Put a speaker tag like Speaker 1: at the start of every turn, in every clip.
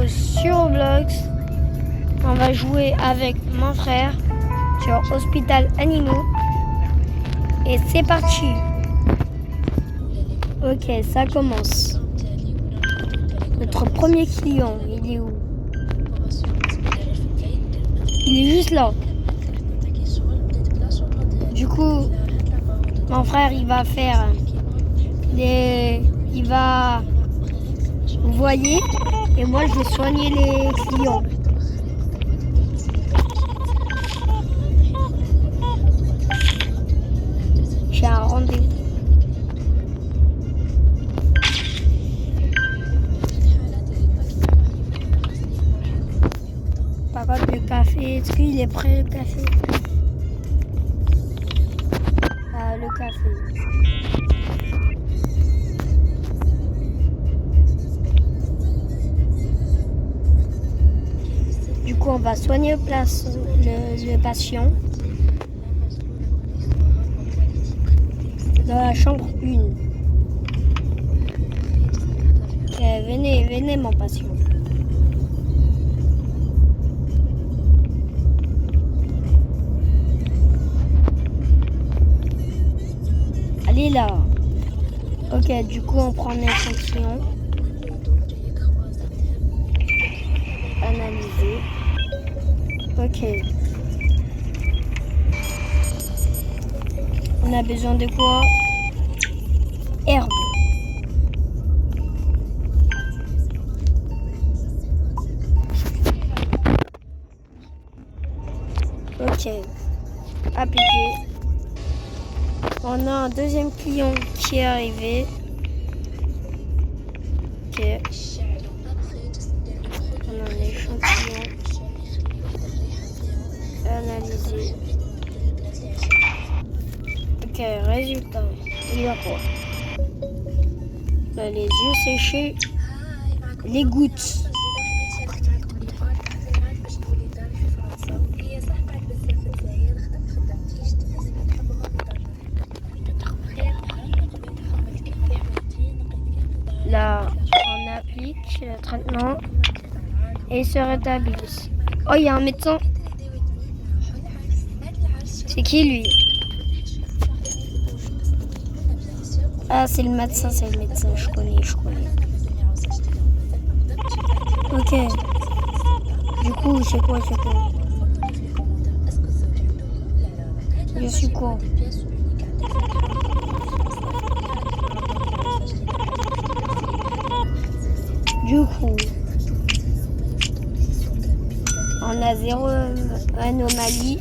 Speaker 1: sur Roblox. On va jouer avec mon frère sur Hospital Animaux. Et c'est parti. Ok, ça commence. Notre premier client, il est où? Il est juste là. Du coup, mon frère, il va faire il va, vous voyez, et moi je vais soigner les clients. J'ai un rendez-vous. Par contre, le café, est-ce qu'il est prêt, le café? Ah, le café. Du coup, on va soigner le patient dans la chambre 1. Ok, venez mon patient. Allez là. Ok, du coup, on prend l'échantillon. Analyser. Ok. On a besoin de quoi? Herbe. Ok. Appliqué. On a un deuxième client qui est arrivé. Ok. On a un échantillon. Analyser. Ok, résultat. Il y a quoi? Là, les yeux séchés. Les gouttes. Là, on applique le traitement et il se rétablit. Oh, il y a un médecin. C'est qui lui? Ah, c'est le médecin, je connais. Ok. Du coup, c'est quoi? Je suis quoi? Du coup, on a 0 anomalie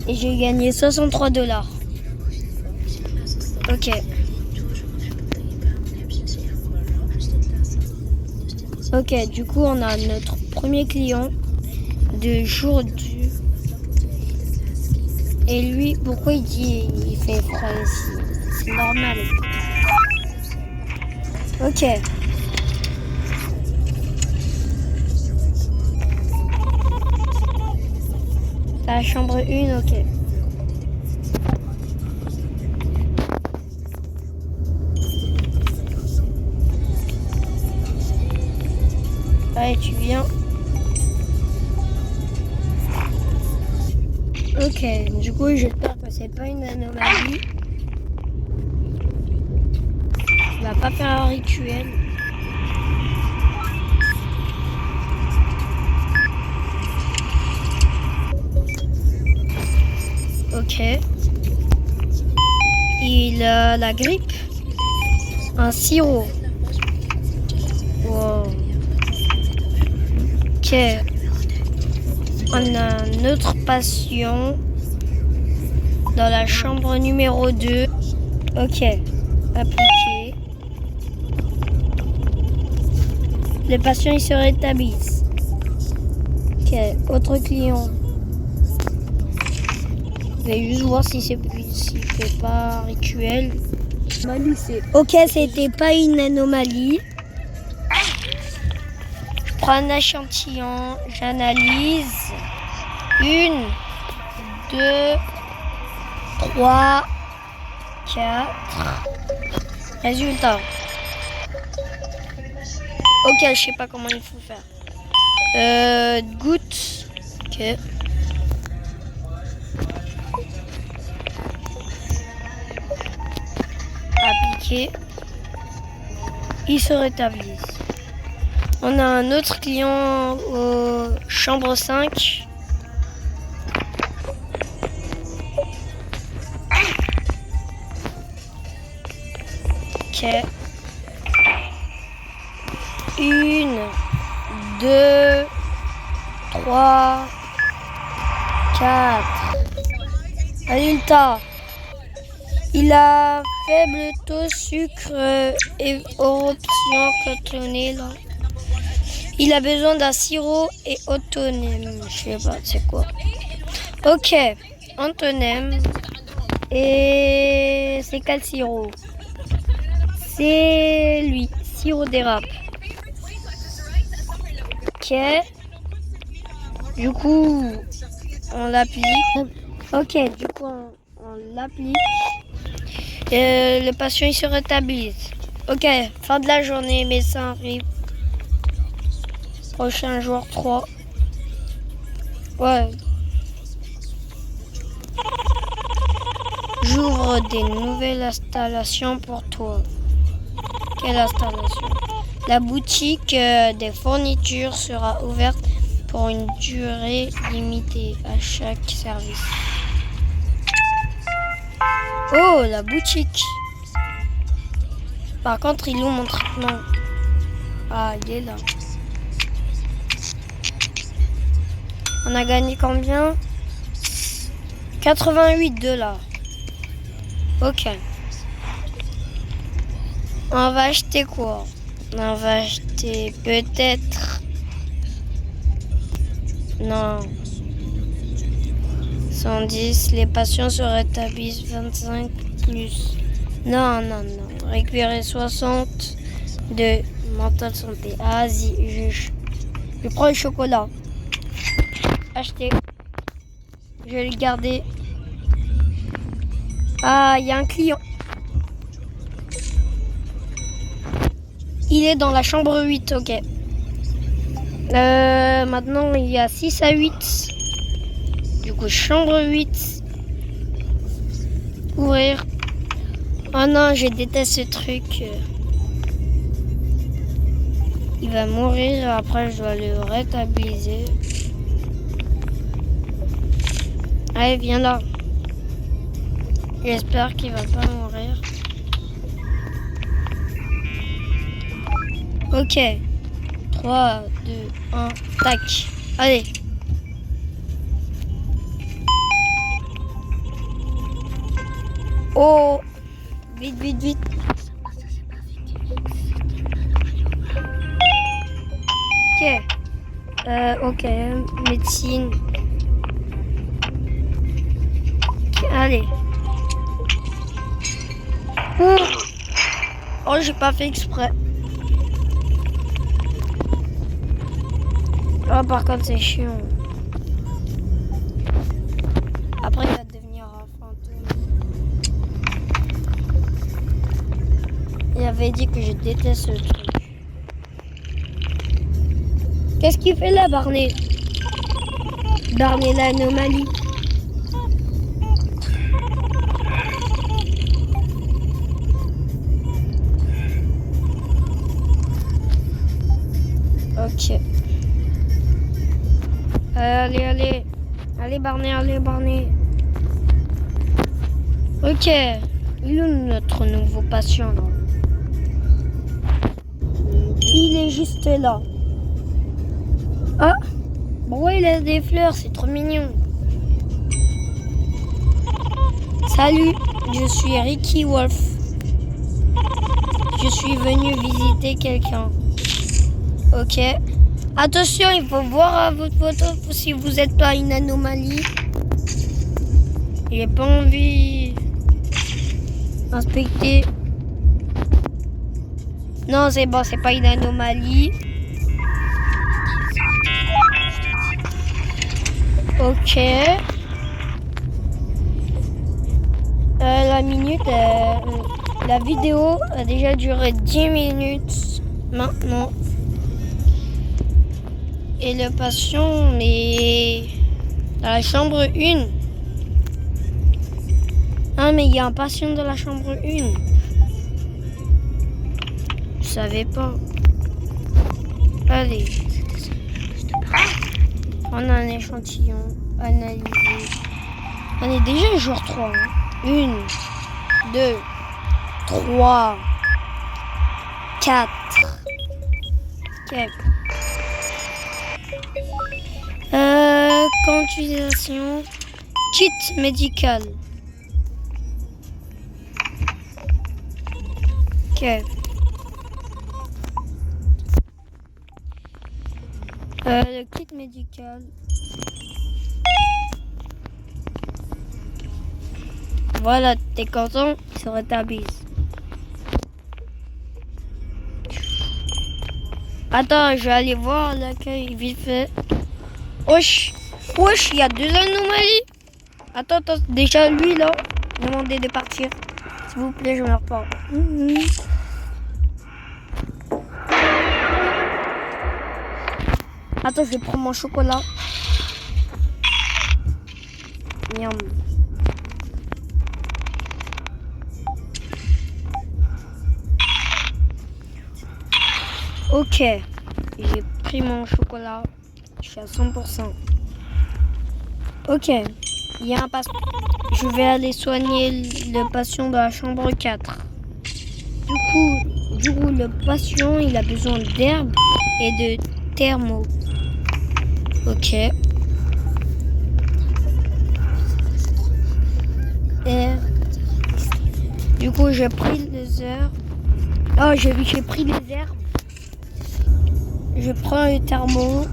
Speaker 1: et j'ai gagné 63 $. Ok. Ok, du coup, on a notre premier client de jour du... Et lui, pourquoi il dit il fait froid ici? C'est normal. Ok. La chambre 1, ok. Allez, tu viens. Ok, du coup, j'espère que c'est pas une anomalie. Il va pas faire un rituel. Ok. Il a la grippe. Un sirop. Wow. Ok. On a un autre patient dans la chambre numéro 2. Ok. Appliqué. Le patient, il se rétablit. Ok. Autre client. Je vais juste voir si c'est pas un rituel. Ok, c'était pas une anomalie. Je prends un échantillon, j'analyse. 1, 2, 3, 4. Résultat. Ok, je sais pas comment il faut faire. Goutte. Ok. Appliquer. Ils se rétablissent. On a un autre client au chambre 5. Ok. 1, 2, 3, 4. Résultat. Il a faible taux sucre et éruption cutanées. Il a besoin d'un sirop et autonome. Je sais pas, c'est quoi. Ok, antonème. Et c'est quel sirop? C'est lui, sirop d'érable. Ok. Du coup, on l'applique. Ok, du coup, on l'applique. Le patient il se rétablit. Ok, fin de la journée, médecin arrive. Prochain jour 3. Ouais. J'ouvre des nouvelles installations pour toi. Quelle installation? La boutique des fournitures sera ouverte pour une durée limitée à chaque service. Oh, la boutique. Par contre, il loue mon traitement. Ah, il est là. On a gagné combien? 88 $. Ok. On va acheter quoi? On va acheter peut-être... Non. 110. Les patients se rétablissent 25 plus. Non. Récupérer 60 de mental santé. Ah, vas-y, je prends le chocolat. Acheter. Je vais le garder. Ah, il y a un client. Il est dans la chambre 8, ok. Maintenant, il y a 6 à 8. Du coup, chambre 8. Ouvrir. Oh non, je déteste ce truc. Il va mourir, après je dois le rétablir. Allez, viens là. J'espère qu'il va pas mourir. Ok. 3, 2, 1, tac. Allez. Oh. Vite. Ok, médecine. Allez. Oh, j'ai pas fait exprès. Oh, par contre, c'est chiant. Après, il va devenir un fantôme. Il avait dit que je déteste ce truc. Qu'est-ce qu'il fait là, Barney? Barney l'anomalie. Ok. Allez. Allez, Barney. Ok. Il est où notre nouveau patient, là? Il est juste là. Ah, bon, il a des fleurs, c'est trop mignon. Salut, je suis Ricky Wolf. Je suis venu visiter quelqu'un. Ok. Attention, il faut voir à votre photo si vous n'êtes pas une anomalie. J'ai pas envie d'inspecter. Non, c'est bon, c'est pas une anomalie. Ok. La vidéo a déjà duré 10 minutes maintenant. Et le patient est dans la chambre 1. Ah, mais il y a un patient dans la chambre 1. Je savais pas. Allez. On a un échantillon analysé. On est déjà jour 3. 1, 2, 3, 4. Ok. Quantification. Kit médical. Ok. Le kit médical. Voilà, t'es content? Il se rétablisse. Attends, je vais aller voir l'accueil vite fait. Wesh, wesh, il y a 2 anomalies. Attends, déjà lui là, demandez de partir. S'il vous plaît, je meurs pas. Attends, je vais prendre mon chocolat. Miam. Ok, j'ai pris mon chocolat. Je suis à 100%. Ok, il y a un patient. Je vais aller soigner le patient de la chambre 4. Du coup, le patient, il a besoin d'herbe et de thermo. Ok. Et du coup, j'ai pris les herbes. Oh, j'ai pris les herbes. Je prends le thermo.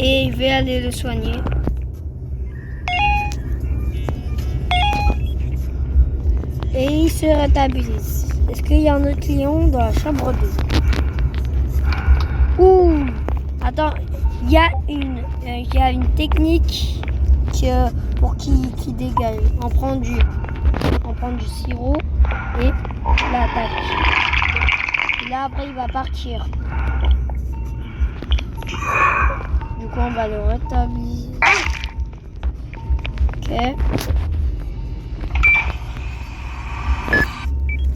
Speaker 1: Et je vais aller le soigner. Et il se rétablisse. Est-ce qu'il y a un autre client dans la chambre 2? Ouh! Attends, il y a une technique pour qui dégage. On prend du sirop et l'attaque. Et là après il va partir. Du coup on va le rétablir.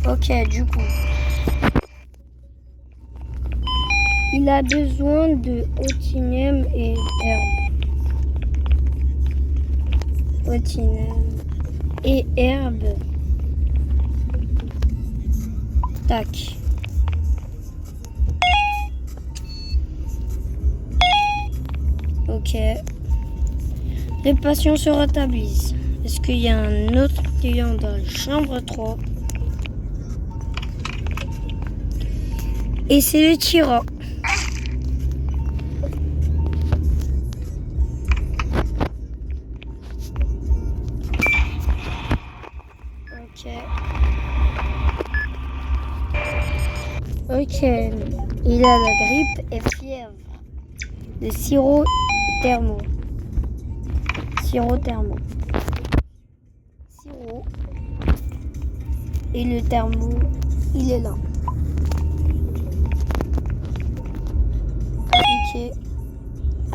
Speaker 1: Ok, du coup. Il a besoin de otinium et herbe. Otinium et herbe. Tac. Ok. Les patients se rétablissent. Est-ce qu'il y a un autre client dans la chambre 3? Et c'est le tyran. Ok. Il a la grippe et fièvre. Le sirop thermo. Sirop. Et le thermo, il est là.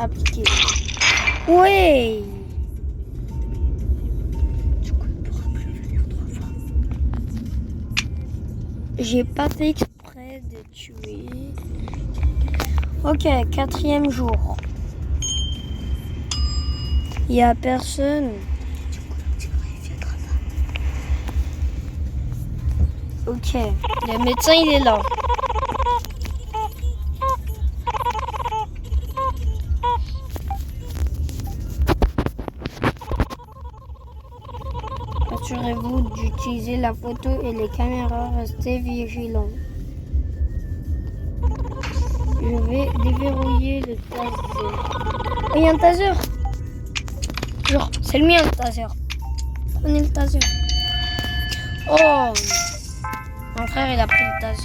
Speaker 1: Appliquer. Ouais. J'ai pas fait exprès de tuer. Ok, 4e jour. Il y a personne. Ok, le médecin il est là. Assurez-vous d'utiliser la photo et les caméras. Restez vigilants. Je vais déverrouiller le taser. Oh, il y a un taser. Genre, c'est le mien le taser. Prenez le taser. Oh, mon frère il a pris le taser.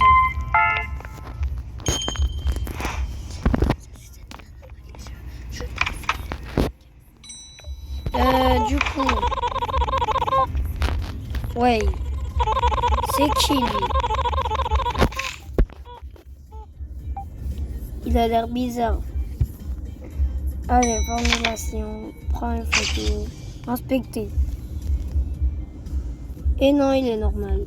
Speaker 1: Du coup, ouais, c'est qui lui? Il a l'air bizarre. Allez, formulation. Prends une photo. Inspecter. Et non, il est normal.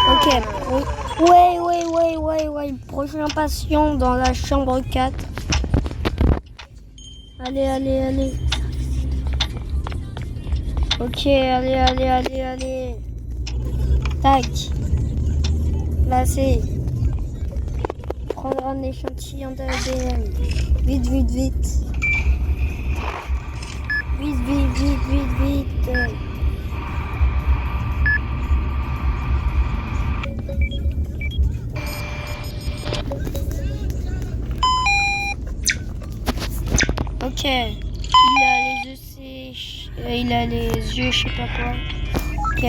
Speaker 1: Ok. Ouais. Prochain patient dans la chambre 4. Allez. Ok, allez. Tac. Placé. Prendre un échantillon d'ADN. Vite. Vite. Ok. Il a les yeux, je sais pas quoi. Ok.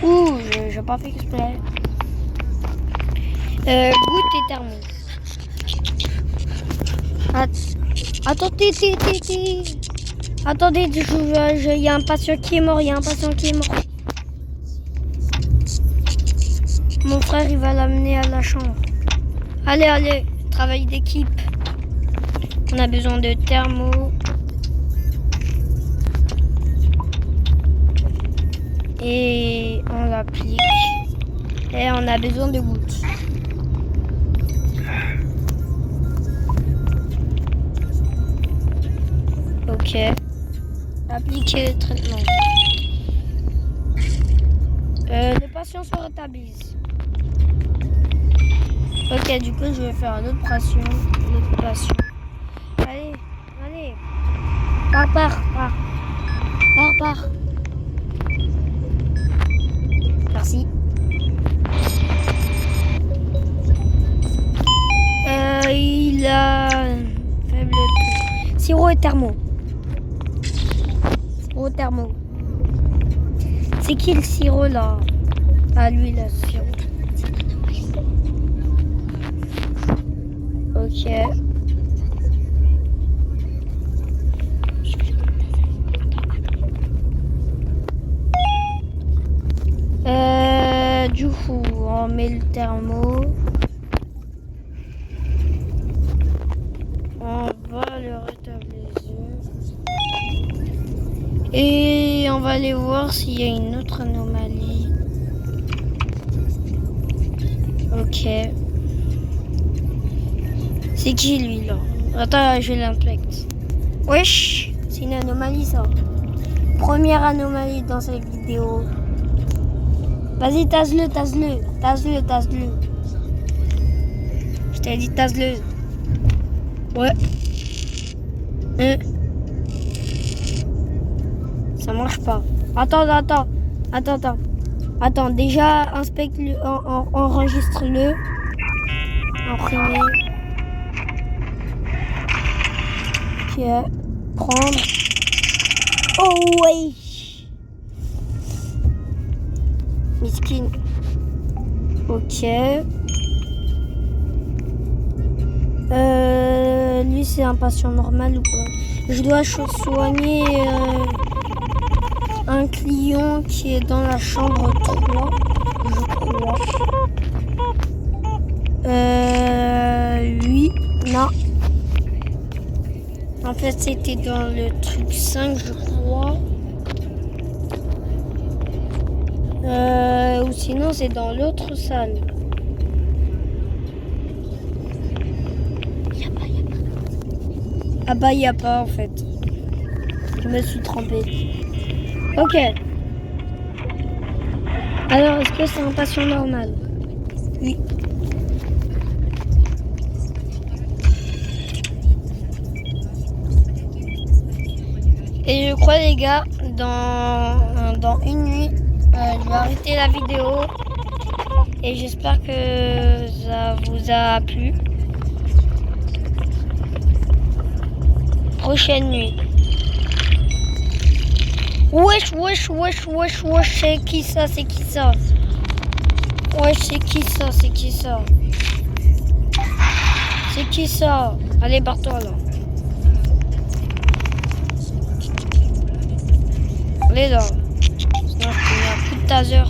Speaker 1: Ouh, j'ai pas fait exprès. Goutte et thermo. Attendez, il y a un patient qui est mort, Mon frère, il va l'amener à la chambre. Allez, travail d'équipe. On a besoin de thermo. Et on l'applique. Et on a besoin de gouttes. Ok. Appliquer le traitement. Les patients se rétablissent. Ok, du coup, je vais faire une autre patient. Allez. Pars. Merci. Il a faible sirop et thermo. C'est qui le sirop là? Ah, lui, le sirop. Ok. Du coup, on met le thermo. On va le rétablir les yeux. Et on va aller voir s'il y a une autre anomalie. Ok. C'est qui lui là? Attends, je l'inspecte. Wesh, c'est une anomalie ça. Première anomalie dans cette vidéo. Vas-y, tasse-le. Je t'ai dit tasse-le. Ouais. Ça marche pas. Attends, déjà, inspecte-le, enregistre-le. Imprimer. Ok. Prendre. Oh, ouais. Miskin. Ok. Lui, c'est un patient normal ou pas? Je dois soigner un client qui est dans la chambre 3, je crois. Oui, non. En fait, c'était dans le truc 5, je crois. Ou sinon, c'est dans l'autre salle. Ah bah, y a pas en fait. Je me suis trompée. Ok. Alors, est-ce que c'est un patient normal? Oui. Et je crois, les gars, dans une nuit, je vais arrêter la vidéo. Et j'espère que ça vous a plu. Prochaine nuit. Wesh, c'est qui ça? Ouais, c'est qui ça? C'est qui ça? C'est qui ça? Allez, barre-toi là. Allez là. Sinon, je te mets un coup de taser.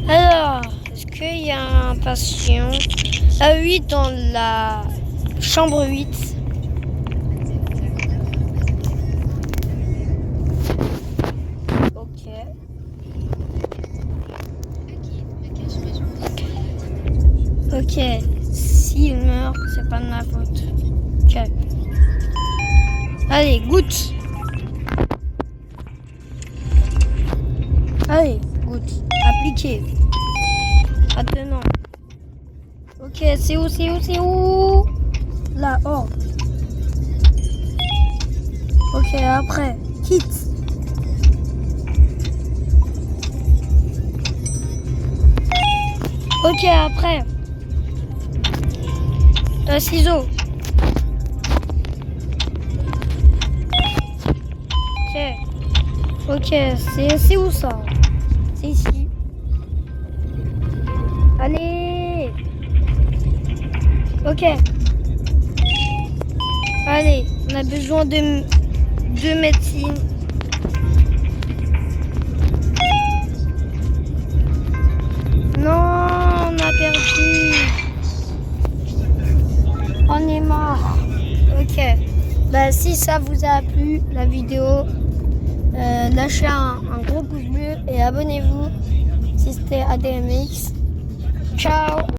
Speaker 1: Alors, est-ce qu'il y a un patient? Ah oui, dans la chambre 8. Ok. Ok. S'il meurt, c'est pas de ma faute. Ok. Allez, goutte. Allez, goutte. Appliqué. Maintenant. Ok, c'est où, c'est où, c'est où? Là, oh. Ok, après. Quitte. Ok, après. Ciseaux. Ok. Ok, c'est où ça? C'est ici. Allez. Ok. Allez, on a besoin de médecine. Non, on a perdu. On est mort. Ok. Bah, si ça vous a plu, la vidéo, lâchez un gros pouce bleu et abonnez-vous si c'était ADMX. Ciao.